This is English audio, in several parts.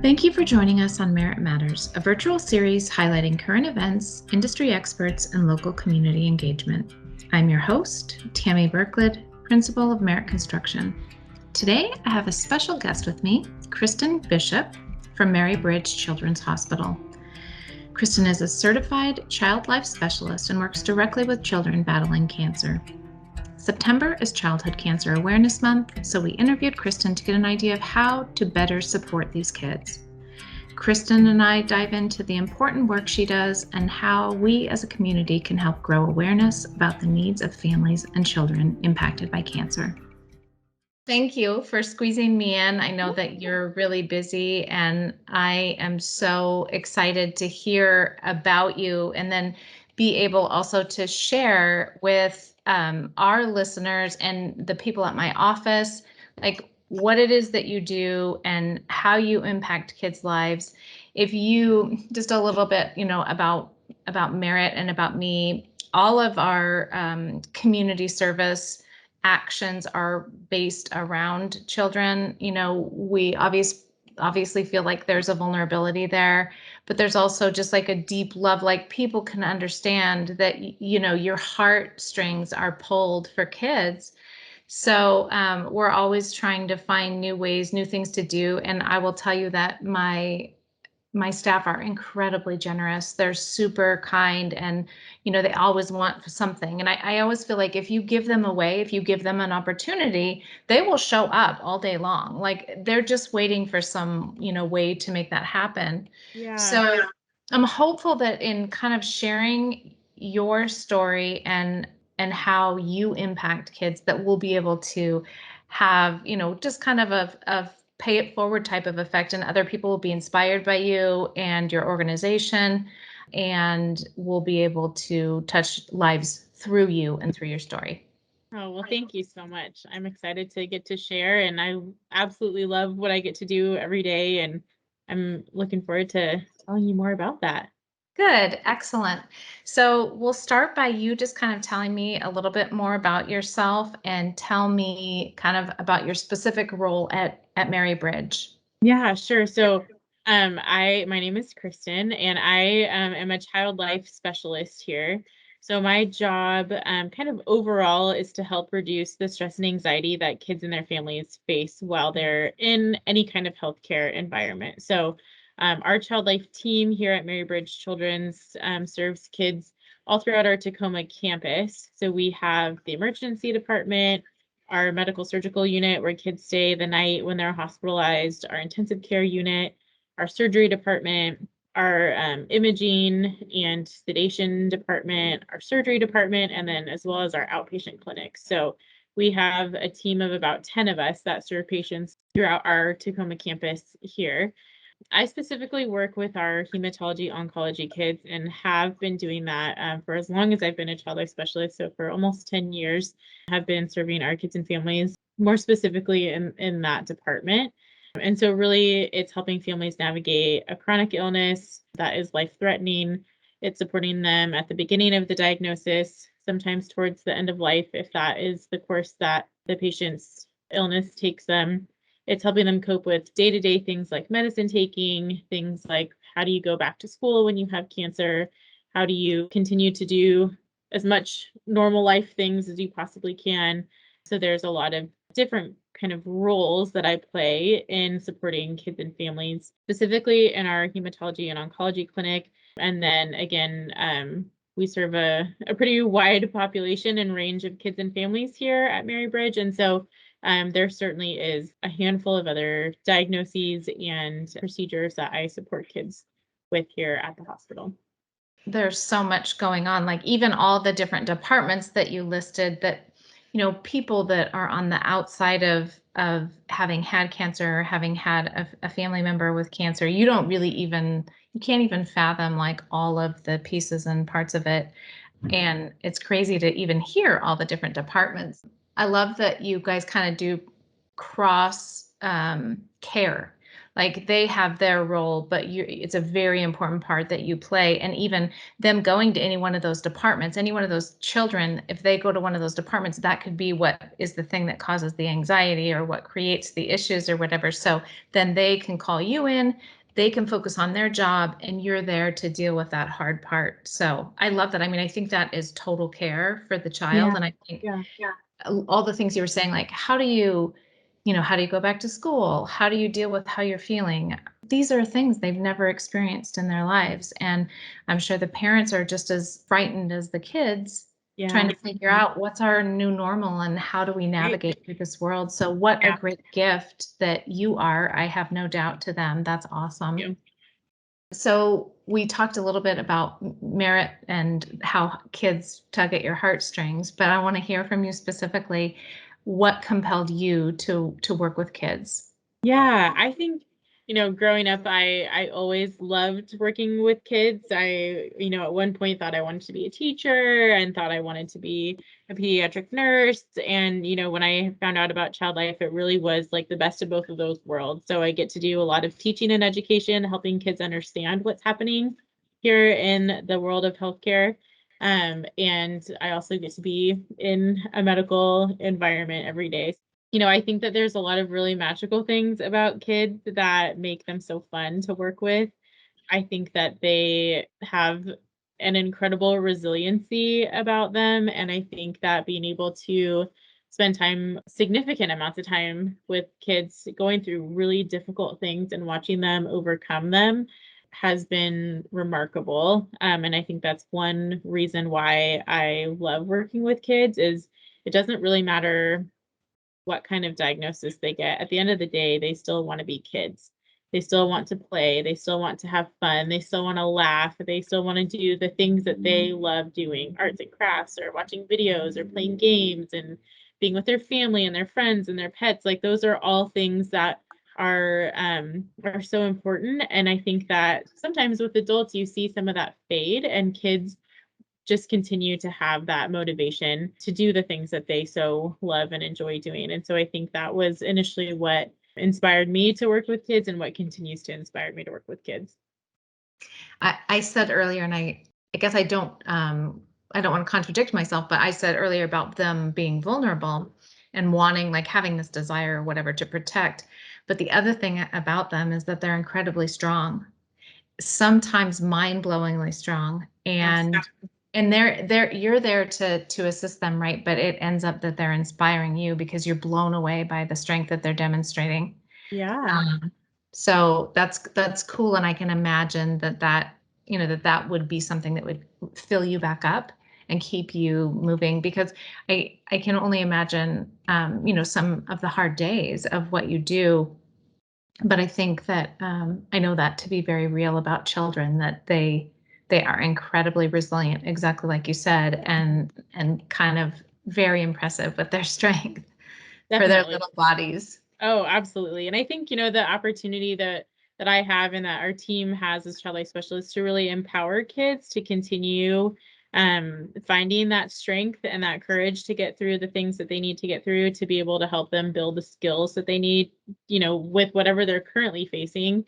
Thank you for joining us on Merit Matters, a virtual series highlighting current events, industry experts, and local community engagement. I'm your host, Tammy Berklid, Principal of Merit Construction. Today, I have a special guest with me, Kristen Bishop from Mary Bridge Children's Hospital. Kristen is a certified child life specialist and works directly with children battling cancer. September is Childhood Cancer Awareness Month, so we interviewed Kristen to get an idea of how to better support these kids. Kristen and I dive into the important work she does and how we as a community can help grow awareness about the needs of families and children impacted by cancer. Thank you for squeezing me in. I know that you're really busy, and I am so excited to hear about you and then be able also to share with our listeners and the people at my office, like what it is that you do and how you impact kids' lives. If you just a little bit, about Merit and about me, all of our community service actions are based around children. We obviously feel like there's a vulnerability there, but there's also just like a deep love, like people can understand that, your heartstrings are pulled for kids. So we're always trying to find new ways, new things to do. And I will tell you that my staff are incredibly generous. They're super kind, and they always want something. And I always feel like if you give them away, if you give them an opportunity, they will show up all day long. Like they're just waiting for some way to make that happen. Yeah. So I'm hopeful that in kind of sharing your story and how you impact kids, that we'll be able to have just kind of a pay it forward type of effect, and other people will be inspired by you and your organization, and will be able to touch lives through you and through your story. Oh, well, thank you so much. I'm excited to get to share, and I absolutely love what I get to do every day, and I'm looking forward to telling you more about that. Good, excellent. So we'll start by you just kind of telling me a little bit more about yourself and tell me kind of about your specific role at Mary Bridge. Yeah, sure. So, my name is Kristen, and I am a child life specialist here. So my job, kind of overall, is to help reduce the stress and anxiety that kids and their families face while they're in any kind of healthcare environment. So, our child life team here at Mary Bridge Children's serves kids all throughout our Tacoma campus. So we have the emergency department, our medical surgical unit where kids stay the night when they're hospitalized, our intensive care unit, our surgery department, our imaging and sedation department, our surgery department, and then as well as our outpatient clinic. So we have a team of about 10 of us that serve patients throughout our Tacoma campus here. I specifically work with our hematology oncology kids and have been doing that for as long as I've been a child life specialist. So for almost 10 years, have been serving our kids and families more specifically in that department. And so really it's helping families navigate a chronic illness that is life-threatening. It's supporting them at the beginning of the diagnosis, sometimes towards the end of life, if that is the course that the patient's illness takes them. It's helping them cope with day-to-day things like medicine taking, things like how do you go back to school when you have cancer? How do you continue to do as much normal life things as you possibly can? So there's a lot of different kind of roles that I play in supporting kids and families, specifically in our hematology and oncology clinic. And then again, we serve a pretty wide population and range of kids and families here at Mary Bridge. And so there certainly is a handful of other diagnoses and procedures that I support kids with here at the hospital. There's so much going on, like even all the different departments that you listed, that people that are on the outside of having had cancer or having had a family member with cancer, you can't even fathom like all of the pieces and parts of it. And it's crazy to even hear all the different departments. I love that you guys kind of do cross care. Like they have their role, but it's a very important part that you play. And even them going to any one of those departments, any one of those children, if they go to one of those departments, that could be what is the thing that causes the anxiety or what creates the issues or whatever. So then they can call you in, they can focus on their job, and you're there to deal with that hard part. So I love that. I mean, I think that is total care for the child. Yeah. And I think Yeah. all the things you were saying, like, how do you go back to school? How do you deal with how you're feeling? These are things they've never experienced in their lives. And I'm sure the parents are just as frightened as the kids trying Yeah. to figure out what's our new normal and how do we Right. navigate through this world. So what a Yeah. great gift that you are. I have no doubt to them. That's awesome. Yeah. So we talked a little bit about merit and how kids tug at your heartstrings, but I want to hear from you specifically what compelled you to work with kids. Yeah, I think, growing up, I always loved working with kids. I, at one point thought I wanted to be a teacher and thought I wanted to be a pediatric nurse. And, when I found out about child life, it really was like the best of both of those worlds. So I get to do a lot of teaching and education, helping kids understand what's happening here in the world of healthcare. And I also get to be in a medical environment every day. I think that there's a lot of really magical things about kids that make them so fun to work with. I think that they have an incredible resiliency about them. And I think that being able to spend significant amounts of time with kids going through really difficult things and watching them overcome them has been remarkable. And I think that's one reason why I love working with kids is it doesn't really matter what kind of diagnosis they get. At the end of the day, they still want to be kids. They still want to play. They still want to have fun. They still want to laugh. They still want to do the things that they love doing, arts and crafts, or watching videos, or playing games, and being with their family and their friends and their pets. Like those are all things that are so important. And I think that sometimes with adults, you see some of that fade, and kids just continue to have that motivation to do the things that they so love and enjoy doing. And so I think that was initially what inspired me to work with kids and what continues to inspire me to work with kids. I said earlier, and I guess I don't want to contradict myself, but I said earlier about them being vulnerable and wanting, like, having this desire or whatever to protect. But the other thing about them is that they're incredibly strong, sometimes mind-blowingly strong, Absolutely. and they're you're there to assist them, right? But it ends up that they're inspiring you because you're blown away by the strength that they're demonstrating. Yeah, um, so that's cool, and I can imagine that would be something that would fill you back up and keep you moving, because I can only imagine some of the hard days of what you do. But I think that I know that to be very real about children, that they are incredibly resilient, exactly like you said, and kind of very impressive with their strength for their definitely. little bodies. Oh, absolutely. And I think, the opportunity that I have and that our team has as child life specialists to really empower kids to continue finding that strength and that courage to get through the things that they need to get through to be able to help them build the skills that they need, with whatever they're currently facing,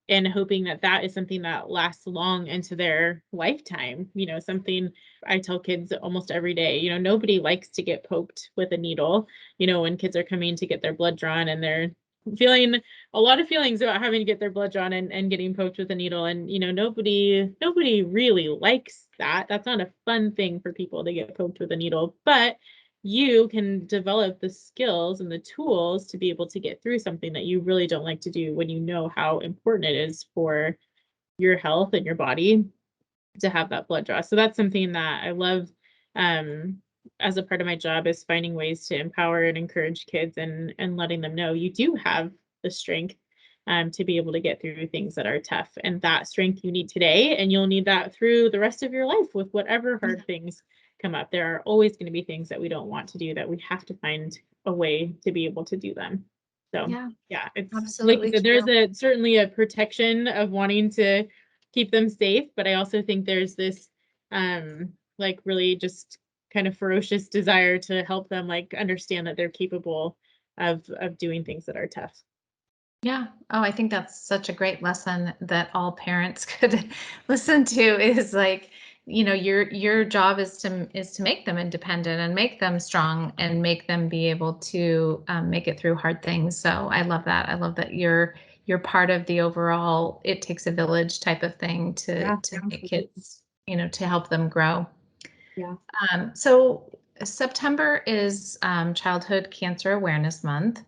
and hoping that that is something that lasts long into their lifetime. Something I tell kids almost every day, nobody likes to get poked with a needle. When kids are coming to get their blood drawn and they're feeling a lot of feelings about having to get their blood drawn and getting poked with a needle. And, nobody really likes that. That's not a fun thing for people to get poked with a needle, but you can develop the skills and the tools to be able to get through something that you really don't like to do when you know how important it is for your health and your body to have that blood draw. So that's something that I love as a part of my job, is finding ways to empower and encourage kids and letting them know you do have the strength to be able to get through things that are tough, and that strength you need today, and you'll need that through the rest of your life with whatever hard things come up. There are always going to be things that we don't want to do, that we have to find a way to be able to do them. So Yeah, yeah, it's like you absolutely said, there's true. certainly a protection of wanting to keep them safe, but I also think there's this like really just kind of ferocious desire to help them like understand that they're capable of doing things that are tough. Yeah. Oh, I think that's such a great lesson that all parents could listen to is like, your job is to make them independent and make them strong and make them be able to make it through hard things. So I love that. I love that you're part of the overall it takes a village type of thing to Yeah, make absolutely. kids, to help them grow. Yeah. So September is Childhood Cancer Awareness Month.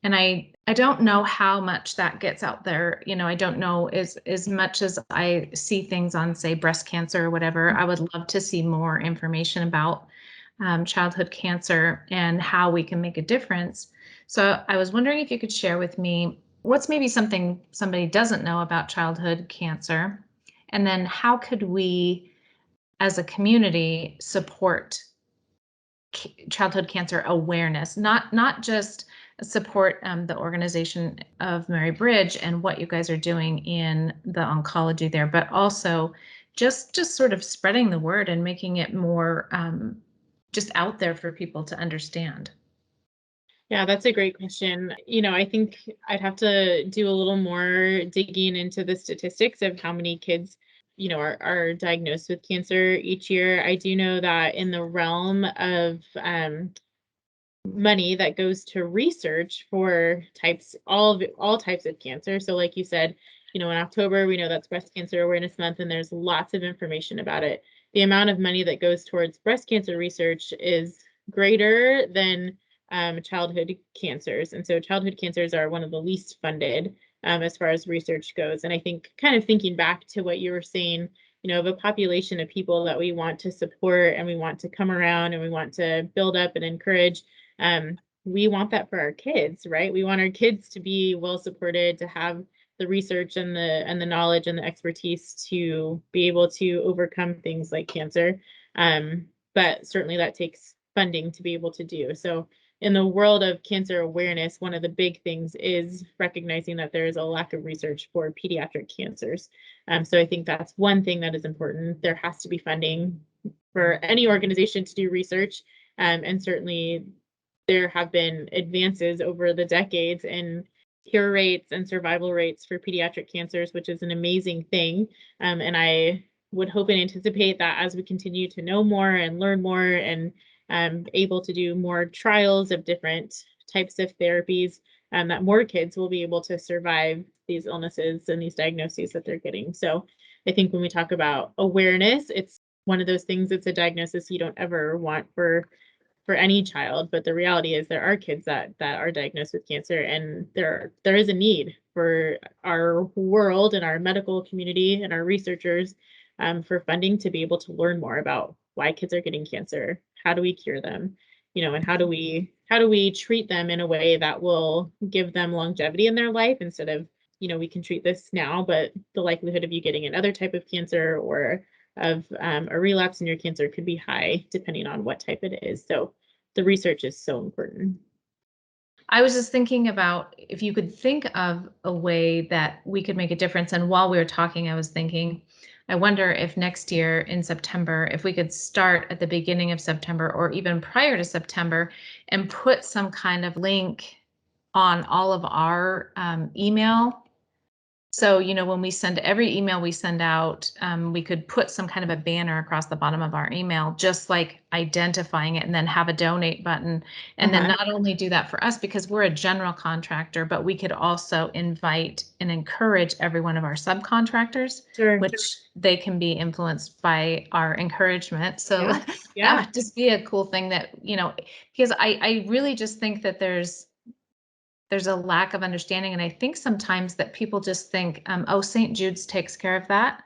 And I don't know how much that gets out there. I don't know as much as I see things on, say, breast cancer or whatever. I would love to see more information about childhood cancer and how we can make a difference. So I was wondering if you could share with me what's maybe something somebody doesn't know about childhood cancer, and then how could we, as a community, support childhood cancer awareness, not just support the organization of Mary Bridge and what you guys are doing in the oncology there, but also just sort of spreading the word and making it more just out there for people to understand. Yeah, that's a great question. I think I'd have to do a little more digging into the statistics of how many kids, are diagnosed with cancer each year. I do know that in the realm of money that goes to research for all types of cancer. So like you said, in October, we know that's Breast Cancer Awareness Month, and there's lots of information about it. The amount of money that goes towards breast cancer research is greater than childhood cancers. And so childhood cancers are one of the least funded as far as research goes. And I think kind of thinking back to what you were saying, of a population of people that we want to support and we want to come around and we want to build up and encourage, we want that for our kids, right? We want our kids to be well supported, to have the research and the knowledge and the expertise to be able to overcome things like cancer. But certainly that takes funding to be able to do. So in the world of cancer awareness, one of the big things is recognizing that there is a lack of research for pediatric cancers. So I think that's one thing that is important. There has to be funding for any organization to do research. And certainly there have been advances over the decades in cure rates and survival rates for pediatric cancers, which is an amazing thing. And I would hope and anticipate that as we continue to know more and learn more and able to do more trials of different types of therapies, that more kids will be able to survive these illnesses and these diagnoses that they're getting. So I think when we talk about awareness, it's one of those things, it's a diagnosis you don't ever want for any child, but the reality is there are kids that are diagnosed with cancer, and there is a need for our world and our medical community and our researchers for funding to be able to learn more about why kids are getting cancer, how do we cure them, and how do we treat them in a way that will give them longevity in their life instead of, we can treat this now, but the likelihood of you getting another type of cancer or of a relapse in your cancer could be high depending on what type it is. So the research is so important. I was just thinking about if you could think of a way that we could make a difference. And while we were talking, I was thinking, I wonder if next year in September, if we could start at the beginning of September or even prior to September and put some kind of link on all of our email. So, when we send every email we send out, we could put some kind of a banner across the bottom of our email, just like identifying it, and then have a donate button. And then Uh-huh. not only do that for us because we're a general contractor, but we could also invite and encourage every one of our subcontractors, Sure. which they can be influenced by our encouragement. So Yeah. that Yeah. would just be a cool thing that, because I really just think that there's a lack of understanding. And I think sometimes that people just think, oh, St. Jude's takes care of that.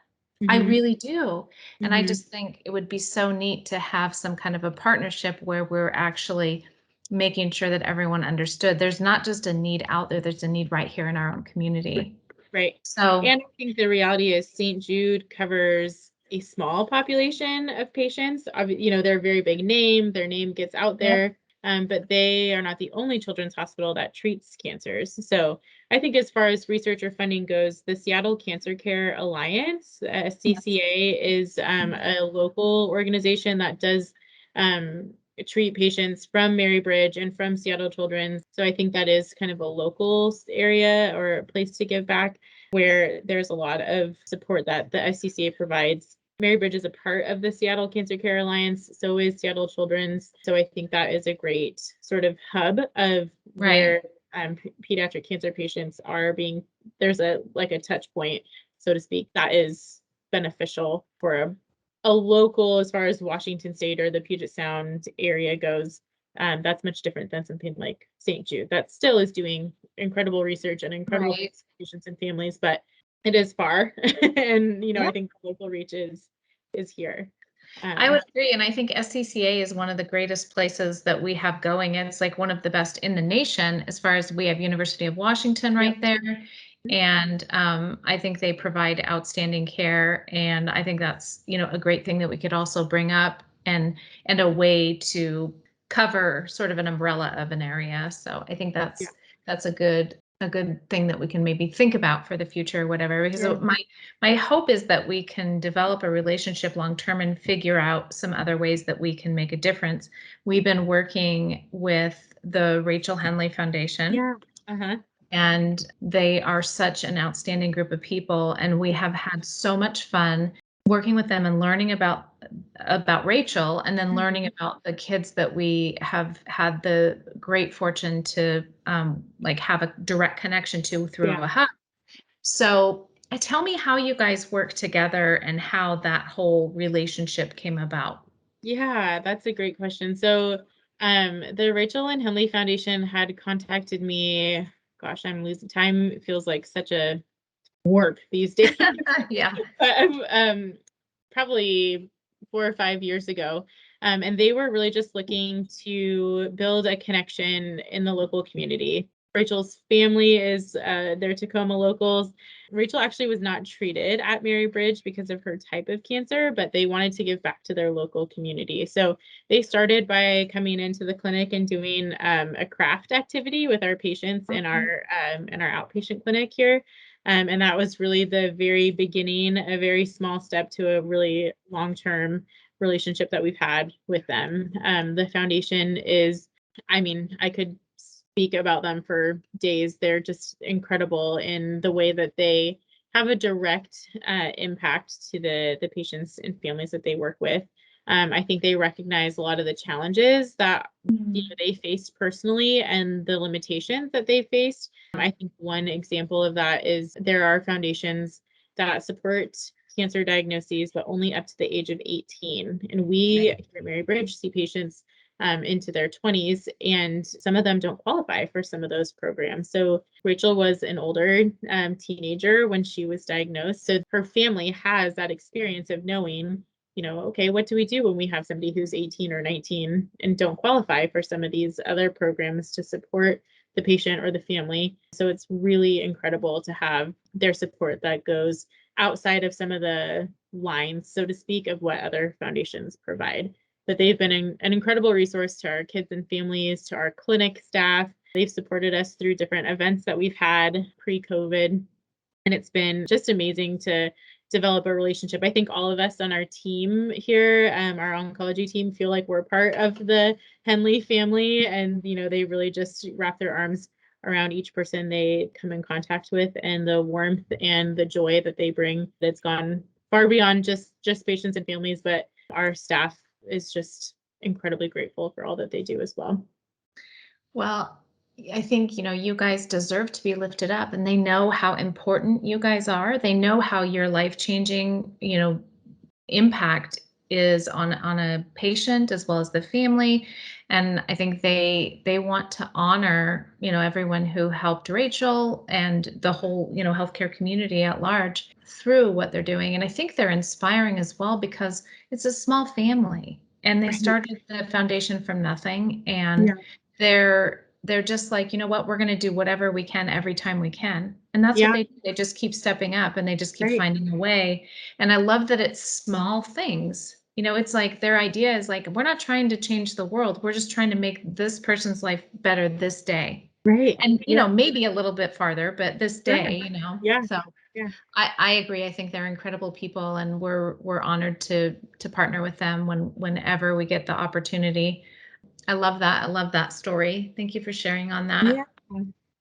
I Hmm. really do. And I Hmm. just think it would be so neat to have some kind of a partnership where we're actually making sure that everyone understood there's not just a need out there, there's a need right here in our own community. Right. So, And I think the reality is St. Jude covers a small population of patients. They're a very big name, their name gets out yep. there, but they are not the only children's hospital that treats cancers. So I think as far as research or funding goes, the Seattle Cancer Care Alliance, Yes. CCA, is a local organization that does treat patients from Mary Bridge and from Seattle Children's. So I think that is kind of a local area or a place to give back where there's a lot of support that the SCCA provides. Mary Bridge is a part of the Seattle Cancer Care Alliance, so is Seattle Children's. So I think that is a great sort of hub of where pediatric cancer patients are being, there's a touch point, so to speak, that is beneficial for a local, as far as Washington State or the Puget Sound area goes. That's much different than something like St. Jude that still is doing incredible research and incredible patients and families, but it is far. And, I think the local reach is here. I would agree. And I think SCCA is one of the greatest places that we have going. It's like one of the best in the nation, as far as we have University of Washington right there. And I think they provide outstanding care. And I think that's, a great thing that we could also bring up, and a way to cover sort of an umbrella of an area. So I think that's a good thing that we can maybe think about for the future or whatever, because my hope is that we can develop a relationship long term and figure out some other ways that we can make a difference. We've been working with the Rachel Henley Foundation. And they are such an outstanding group of people, and we have had so much fun working with them and learning about Rachel, and then learning about the kids that we have had the great fortune to have a direct connection to through a hub. So tell me how you guys work together and how that whole relationship came about. Yeah, that's a great question. So the Rachel and Henley Foundation had contacted me. Gosh, I'm losing time. It feels like such a warp these days. But probably 4 or 5 years ago. And they were really just looking to build a connection in the local community. Rachel's family is they're Tacoma locals. Rachel actually was not treated at Mary Bridge because of her type of cancer, but they wanted to give back to their local community. So they started by coming into the clinic and doing a craft activity with our patients in our outpatient clinic here. And that was really the very beginning, a very small step to a really long-term relationship that we've had with them. The foundation is, I could speak about them for days. They're just incredible in the way that they have a direct impact to the patients and families that they work with. I think they recognize a lot of the challenges that they faced personally and the limitations that they faced. I think one example of that is there are foundations that support cancer diagnoses, but only up to the age of 18. And we here at Mary Bridge see patients into their 20s, and some of them don't qualify for some of those programs. So Rachel was an older teenager when she was diagnosed. So her family has that experience of knowing, okay, what do we do when we have somebody who's 18 or 19 and don't qualify for some of these other programs to support the patient or the family? So it's really incredible to have their support that goes outside of some of the lines, so to speak, of what other foundations provide. But they've been an incredible resource to our kids and families, to our clinic staff. They've supported us through different events that we've had pre-COVID. And it's been just amazing to develop a relationship. I think all of us on our team here, our oncology team, feel like we're part of the Henley family. And, they really just wrap their arms around each person they come in contact with, and the warmth and the joy that they bring that's gone far beyond just patients and families, but our staff is just incredibly grateful for all that they do as well. Well, I think, you guys deserve to be lifted up, and they know how important you guys are. They know how your life-changing, impact is on a patient as well as the family. And I think they want to honor, everyone who helped Rachel and the whole, healthcare community at large through what they're doing. And I think they're inspiring as well, because it's a small family and they started the foundation from nothing. And they're just like, you know what, we're going to do whatever we can every time we can. And that's what they do. They just keep stepping up, and they just keep finding a way. And I love that it's small things. It's like their idea is like, we're not trying to change the world. We're just trying to make this person's life better this day. Right. And, maybe a little bit farther, but this day, So I agree. I think they're incredible people, and we're honored to partner with them whenever we get the opportunity. I love that. I love that story. Thank you for sharing on that. Yeah.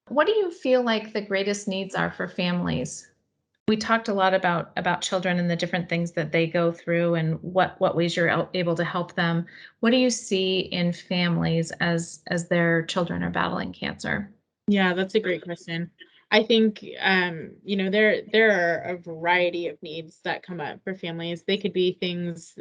What do you feel like the greatest needs are for families? We talked a lot about children and the different things that they go through and what ways you're able to help them. What do you see in families as their children are battling cancer? Yeah, that's a great question. I think there are a variety of needs that come up for families. They could be things,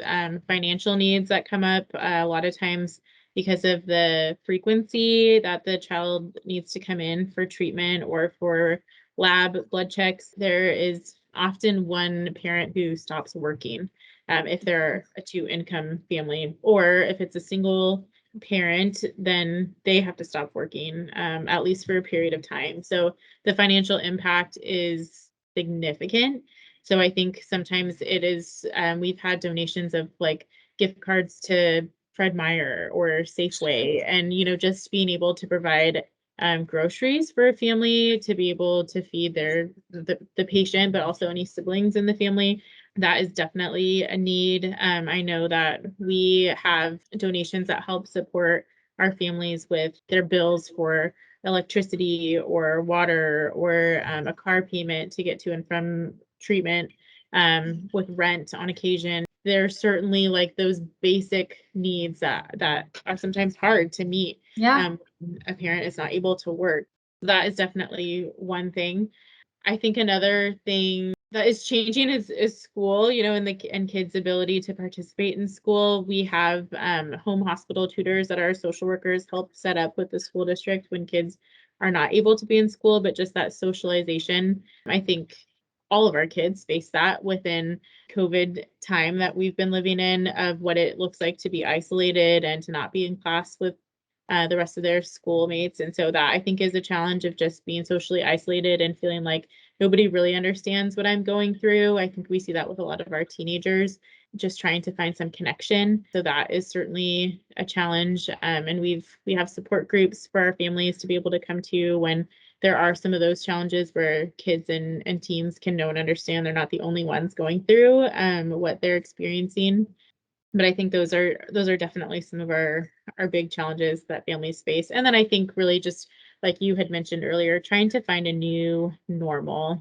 financial needs that come up a lot of times because of the frequency that the child needs to come in for treatment or for lab blood checks. There is often one parent who stops working, if they're a two-income family, or if it's a single parent, then they have to stop working, at least for a period of time. So the financial impact is significant. So I think sometimes it is, we've had donations of like gift cards to Fred Meyer or Safeway, and just being able to provide groceries for a family to be able to feed the patient, but also any siblings in the family. That is definitely a need. I know that we have donations that help support our families with their bills for electricity or water or a car payment to get to and from treatment, with rent on occasion. There's certainly like those basic needs that are sometimes hard to meet. Yeah. A parent is not able to work. That is definitely one thing. I think another thing that is changing is school, and kids' ability to participate in school. We have home hospital tutors that our social workers help set up with the school district when kids are not able to be in school, but just that socialization. I think all of our kids face that within COVID time that we've been living in, of what it looks like to be isolated and to not be in class with the rest of their schoolmates. And so that, I think, is a challenge of just being socially isolated and feeling like nobody really understands what I'm going through. I think we see that with a lot of our teenagers, just trying to find some connection. So that is certainly a challenge. And we have support groups for our families to be able to come to when there are some of those challenges, where kids and teens can know and understand they're not the only ones going through what they're experiencing. But I think those are definitely some of our big challenges that families face. And then I think really just like you had mentioned earlier, trying to find a new normal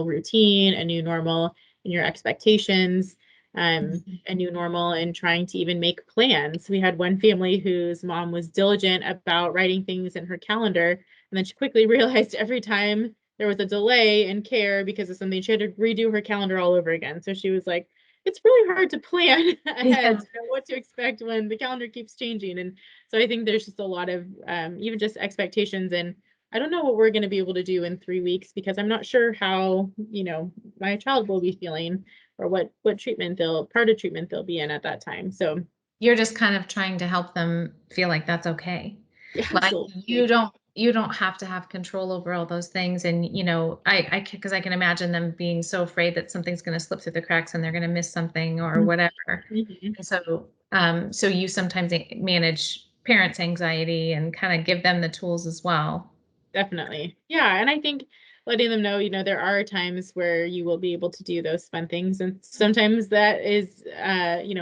routine, a new normal in your expectations, a new normal, and trying to even make plans. We had one family whose mom was diligent about writing things in her calendar, and then she quickly realized every time there was a delay in care because of something, she had to redo her calendar all over again. So she was like, it's really hard to plan ahead to know what to expect when the calendar keeps changing. And so I think there's just a lot of even just expectations. And I don't know what we're going to be able to do in 3 weeks, because I'm not sure how, my child will be feeling, or what treatment part of treatment they'll be in at that time. So You're just kind of trying to help them feel like that's okay. yeah, Like absolutely. you don't have to have control over all those things. And because I can imagine them being so afraid that something's going to slip through the cracks and they're going to miss something or whatever. Mhm. And so you sometimes manage parents' anxiety and kind of give them the tools as well. Definitely. Yeah. And I think letting them know, there are times where you will be able to do those fun things. And sometimes that is,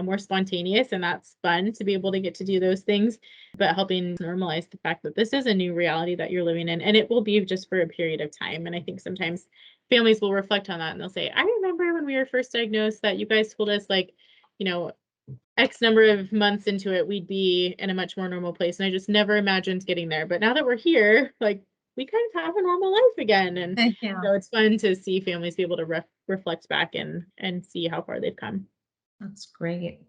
more spontaneous, and that's fun to be able to get to do those things, but helping normalize the fact that this is a new reality that you're living in, and it will be just for a period of time. And I think sometimes families will reflect on that and they'll say, I remember when we were first diagnosed that you guys told us, like, you know, X number of months into it, we'd be in a much more normal place. And I just never imagined getting there. But now that we're here, like, we kind of have a normal life again. And Yeah, it's fun to see families be able to reflect back and see how far they've come. that's great.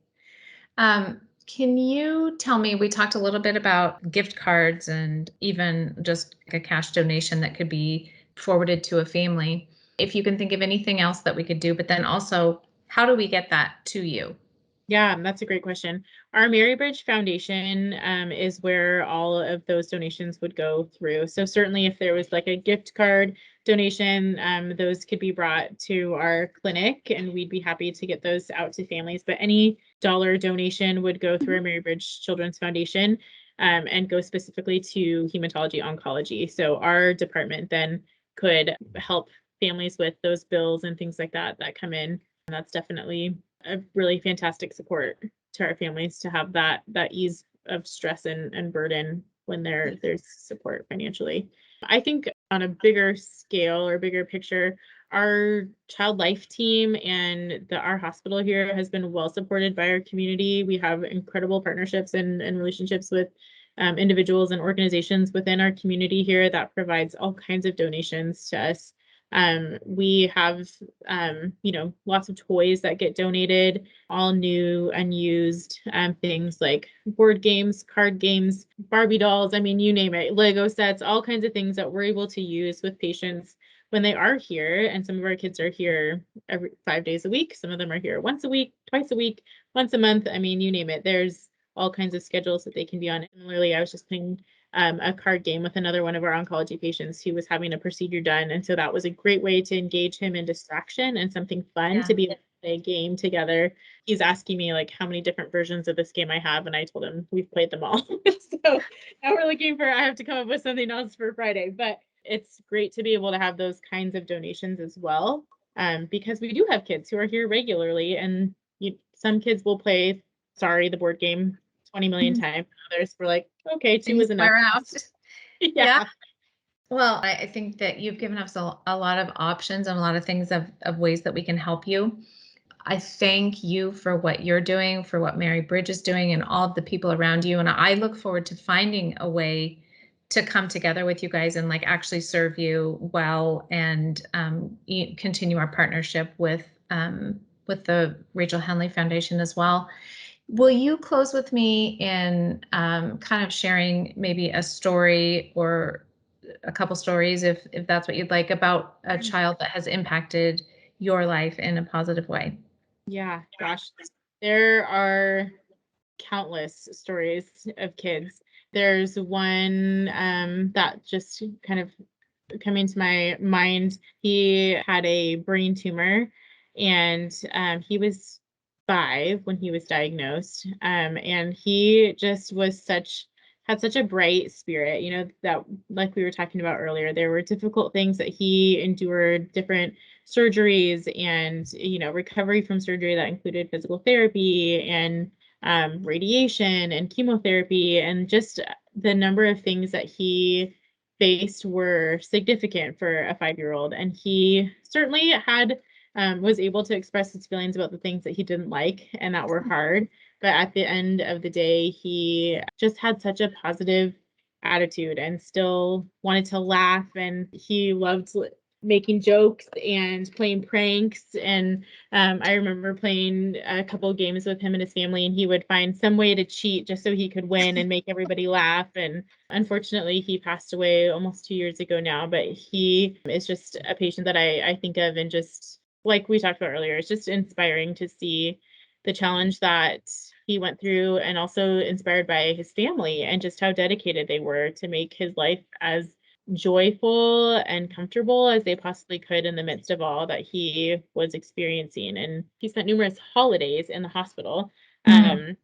Can you tell me, we talked a little bit about gift cards and even just like a cash donation that could be forwarded to a family. If you can think of anything else that we could do, but then also, how do we get that to you? Yeah, that's a great question. Our Mary Bridge Foundation is where all of those donations would go through. So certainly if there was like a gift card donation, those could be brought to our clinic and we'd be happy to get those out to families. But any dollar donation would go through our Mary Bridge Children's Foundation, and go specifically to hematology oncology. So our department then could help families with those bills and things like that come in. And that's definitely a really fantastic support to our families to have that ease of stress and burden when there's support financially. I think on a bigger scale or bigger picture, our child life team and our hospital here has been well supported by our community. We have incredible partnerships and relationships with individuals and organizations within our community here that provides all kinds of donations to us. We have, lots of toys that get donated, all new, unused things like board games, card games, Barbie dolls. I mean, you name it, Lego sets, all kinds of things that we're able to use with patients when they are here. And some of our kids are here every 5 days a week. Some of them are here once a week, twice a week, once a month. I mean, you name it. There's all kinds of schedules that they can be on. Similarly, I was just playing a card game with another one of our oncology patients who was having a procedure done. And so that was a great way to engage him in distraction and something fun to be able to play a game together. He's asking me like how many different versions of this game I have. And I told him we've played them all. So now we're looking I have to come up with something else for Friday. But it's great to be able to have those kinds of donations as well. Because we do have kids who are here regularly, and some kids will play the board game 20 million times. Others were like, okay, 2 was enough. Yeah. Well, I think that you've given us a lot of options and a lot of things of ways that we can help you. I thank you for what you're doing, for what Mary Bridge is doing, and all of the people around you. And I look forward to finding a way to come together with you guys and like actually serve you well, and continue our partnership with the Rachel Henley Foundation as well. Will you close with me in kind of sharing maybe a story or a couple stories, if that's what you'd like, about a child that has impacted your life in a positive way? Yeah, gosh, there are countless stories of kids. There's one that just kind of coming to my mind. He had a brain tumor, and he was 5 when he was diagnosed. And he just had such a bright spirit, that, like we were talking about earlier, there were difficult things that he endured, different surgeries and, recovery from surgery that included physical therapy and radiation and chemotherapy, and just the number of things that he faced were significant for a 5-year-old. And he certainly was able to express his feelings about the things that he didn't like and that were hard. But at the end of the day, he just had such a positive attitude and still wanted to laugh. And he loved making jokes and playing pranks. And I remember playing a couple of games with him and his family, and he would find some way to cheat just so he could win and make everybody laugh. And unfortunately, he passed away almost 2 years ago now, but he is just a patient that I think of, and just like we talked about earlier, it's just inspiring to see the challenge that he went through, and also inspired by his family and just how dedicated they were to make his life as joyful and comfortable as they possibly could in the midst of all that he was experiencing. And he spent numerous holidays in the hospital, and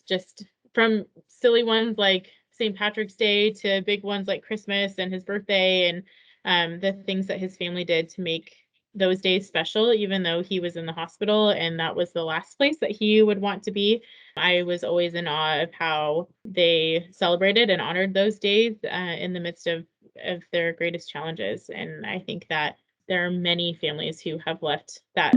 just from silly ones like St. Patrick's Day to big ones like Christmas and his birthday, and the things that his family did to make those days special, even though he was in the hospital and that was the last place that he would want to be. I was always in awe of how they celebrated and honored those days in the midst of their greatest challenges. And I think that there are many families who have left that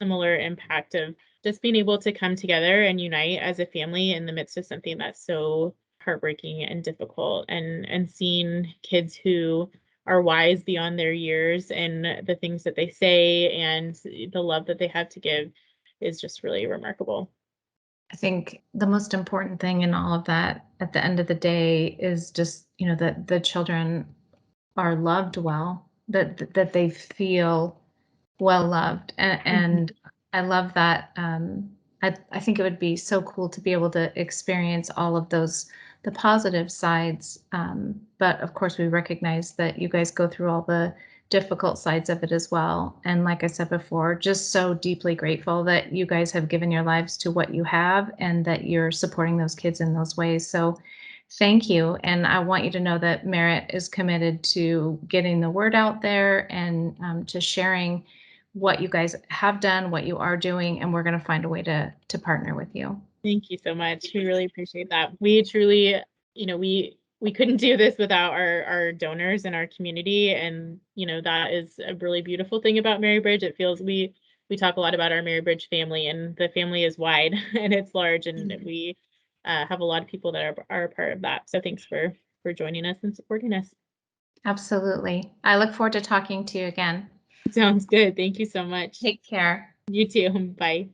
similar impact of just being able to come together and unite as a family in the midst of something that's so heartbreaking and difficult, and seeing kids who are wise beyond their years and the things that they say and the love that they have to give is just really remarkable. I think the most important thing in all of that at the end of the day is just, that the children are loved well, that they feel well loved. And I love that. I think it would be so cool to be able to experience all of the positive sides. But of course, we recognize that you guys go through all the difficult sides of it as well. And like I said before, just so deeply grateful that you guys have given your lives to what you have and that you're supporting those kids in those ways. So thank you. And I want you to know that Merit is committed to getting the word out there and to sharing what you guys have done, what you are doing, and we're going to find a way to partner with you. Thank you so much. We really appreciate that. We truly, we couldn't do this without our donors and our community. And, that is a really beautiful thing about Mary Bridge. It feels we talk a lot about our Mary Bridge family, and the family is wide and it's large, and we have a lot of people that are a part of that. So thanks for joining us and supporting us. Absolutely. I look forward to talking to you again. Sounds good. Thank you so much. Take care. You too. Bye.